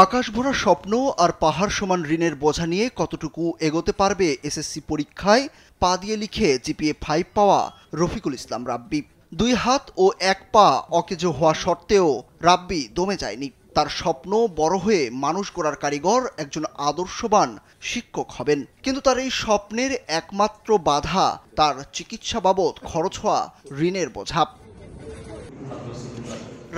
আকাশ ভরা স্বপ্ন আর পাহাড় সমান ঋণের বোঝা নিয়ে কতটুকু এগোতে পারবে এসএসসি পরীক্ষায় পা দিয়ে লিখে জিপিএ 5 পাওয়া রফিকুল ইসলাম রাব্বি। 2 হাত ও 1 পা অকেজো হওয়া সত্ত্বেও রাব্বি দমে যায়নি। তার স্বপ্ন বড় হয়ে মানুষ গড়ার কারিগর, একজন আদর্শবান শিক্ষক হবেন। কিন্তু তার এই স্বপ্নের একমাত্র বাধা তার চিকিৎসা বাবদ খরচ হওয়া ঋণের বোঝা।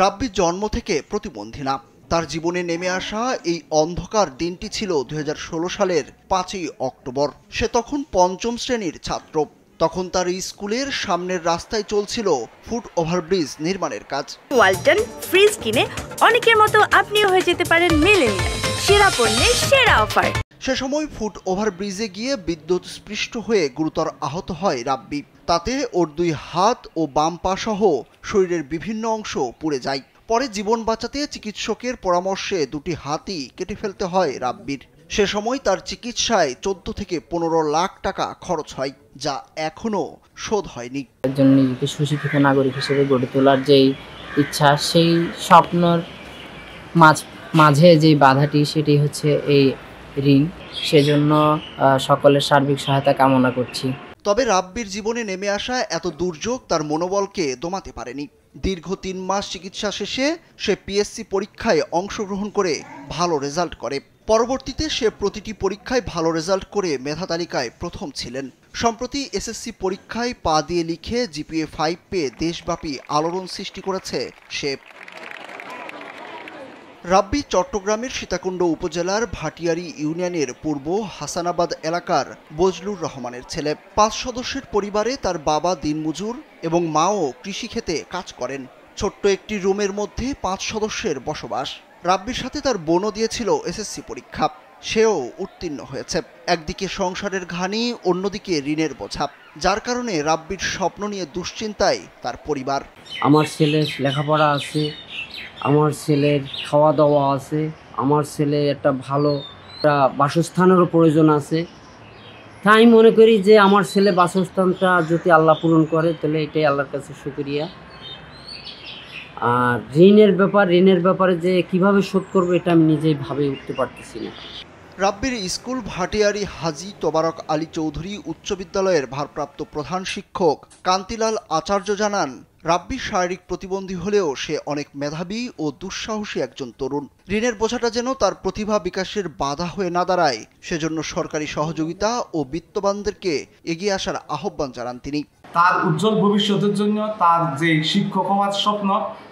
রাব্বি জন্ম থেকে প্রতিবন্ধী না। তার জীবনে নেমে আসা এই অন্ধকার দিনটি ছিল 2016 সালের 5ই অক্টোবর। সে তখন 5ম শ্রেণীর ছাত্র। তখন তার স্কুলের সামনের রাস্তায় চলছিল ফুট ওভারব্রিজ নির্মাণের কাজ। ওয়ালটন ফ্রিজ কিনে অনেকের মতো আপনিও হয়ে যেতে পারেন মিলেনিয়াল, সেরা পণ্যের সেরা অফার। সে সময় ফুট ওভারব্রিজে গিয়ে বিদ্যুৎ স্পৃষ্ট হয়ে গুরুতর আহত হয় রাব্বি। তাতে ওর 2 হাত ও বাম পা সহ শরীরের বিভিন্ন অংশ পুড়ে যায়। পরে জীবন বাঁচাতে চিকিৎসকের পরামর্শে 2টি হাতই কেটে ফেলতে হয় রাব্বির। সে সময় তার চিকিৎসায় 14 থেকে 15 লাখ টাকা খরচ হয়, যা এখনো শোধ হয়নি। একজন নিজেকে সুশিক্ষিত নাগরিক হিসেবে গড়ে তোলার যেই ইচ্ছা, সেই স্বপ্নর মাঝে যে বাধাটি, সেটি হচ্ছে এই ঋণ। সেজন্য সকলের সার্বিক সহায়তা কামনা করছি। তবে রাব্বির জীবনে নেমে আসা এত দুর্যোগ তার মনোবলকে দমাতে পারেনি। দীর্ঘ 3 মাস চিকিৎসা শেষে সে পিএসসি পরীক্ষায় অংশগ্রহণ করে ভালো রেজাল্ট করে। পরবর্তীতে সে প্রতিটি পরীক্ষায় ভালো রেজাল্ট করে মেধা তালিকায় প্রথম ছিলেন। সম্প্রতি এসএসসি পরীক্ষায় পা দিয়ে লিখে জিপিএ 5 পেয়ে দেশব্যাপী আলোড়ন সৃষ্টি করেছে সে। রাব্বি চট্টগ্রামের সীতাকুণ্ড উপজেলার ভাটিয়ারী ইউনিয়নের পূর্ব হাসানাবাদ এলাকার বজলুর রহমানের ছেলে। 5 সদস্যের পরিবারে তার বাবা দিনমজুর এবং মাও কৃষিক্ষেতে কাজ করেন। ছোট্ট একটি রুমের মধ্যে 5 সদস্যের বসবাস। রাব্বির সাথে তার বোনও দিয়েছিল এসএসসি পরীক্ষা। সেও উত্তীর্ণ হয়েছে। একদিকে সংসারের ঘানি, অন্যদিকে ঋণের বোঝা, যার কারণে রাব্বির স্বপ্ন নিয়ে দুশ্চিন্তায় তার পরিবার। আমার ছেলের লেখাপড়া আছে, আমার ছেলের খাওয়া দাওয়া আছে, আমার ছেলে একটা ভালো বাসস্থানেরও প্রয়োজন আছে। তাই মনে করি যে আমার ছেলে বাসস্থানটা যদি আল্লাহ পূরণ করে, তাহলে এটাই আল্লাহর কাছে শুকরিয়া। আর ঋণের ব্যাপারে যে কিভাবে শোধ করবো, এটা আমি নিজেই ভাবে উঠতে পারতেছি না। রাব্বির স্কুল ভাটিয়ারী হাজী তোবারক আলী চৌধুরী উচ্চ বিদ্যালয়ের ভারপ্রাপ্ত প্রধান শিক্ষক কান্তিলাল আচার্য জানান, রাব্বি শারীরিক প্রতিবন্ধী হলেও সে অনেক মেধাবী ও দুঃসাহসী একজন তরুণ। ঋণের বোঝাটা যেন তার প্রতিভা বিকাশের বাধা হয়ে না দাঁড়ায়, সেজন্য সরকারি সহযোগিতা ও বিত্তবানদেরকে এগিয়ে আসার আহ্বান জানান তিনি। তার উজ্জ্বল ভবিষ্যতের জন্য তার যে শিক্ষক হওয়ার স্বপ্ন,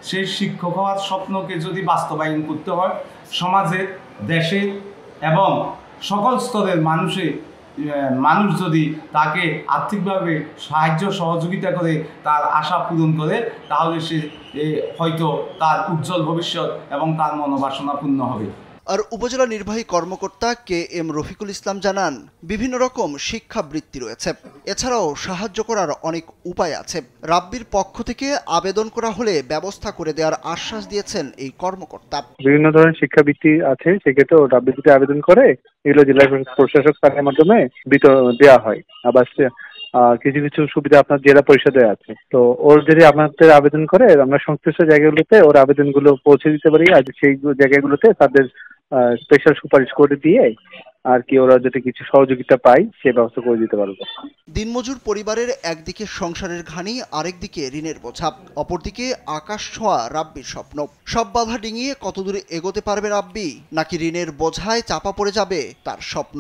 সেই শিক্ষক হওয়ার স্বপ্নকে যদি বাস্তবায়ন করতে হয়, সমাজে, দেশে এবং সকল স্তরের মানুষ যদি তাকে আর্থিকভাবে সাহায্য সহযোগিতা করে তার আশা পূরণ করে, তাহলে সে হয়তো তার উজ্জ্বল ভবিষ্যৎ এবং তার মনোবাসনা পূর্ণ হবে। আর উপজেলা নির্বাহী কর্মকর্তা KM রফিকুল ইসলাম জানান, বিভিন্ন রকম শিক্ষাবৃত্তি রয়েছে। এছাড়াও সাহায্য করার অনেক উপায় আছে। রাব্বির পক্ষ থেকে আবেদন করা হলে ব্যবস্থা করে দেওয়ার আশ্বাস দিয়েছেন এই কর্মকর্তা। বিভিন্ন ধরনের শিক্ষাবৃত্তি আছে, সেক্ষেত্রে রাব্বি যদি আবেদন করে, এগুলো জেলা প্রশাসক তার মাধ্যমে দেওয়া হয়। আবার কিছু কিছু সুবিধা আপনার জেলা পরিষদে আছে। তো ওর যদি আপনাদের আবেদন করে, আমরা সংশ্লিষ্ট জায়গাগুলোতে ওর আবেদনগুলো পৌঁছে দিতে পারি। আর সেই জায়গাগুলোতে তাদের স্পেশাল সুপারিশ করে দিয়ে আর কি ওরা যদি কিছু সহযোগিতা পায়, সে ব্যবস্থা করে দিতে পারবো। দিনমজুর পরিবারের একদিকে সংসারের ঘানি, আরেকদিকে ঋণের বোঝা, অপরদিকে আকাশ ছোঁয়া রাব্বির স্বপ্ন। সব বাধা ডিঙিয়ে কতদূরে এগোতে পারবে রাব্বি, নাকি ঋণের বোঝায় চাপা পড়ে যাবে তার স্বপ্ন?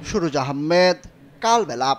সুরুজ আহমেদ, কালবেলা।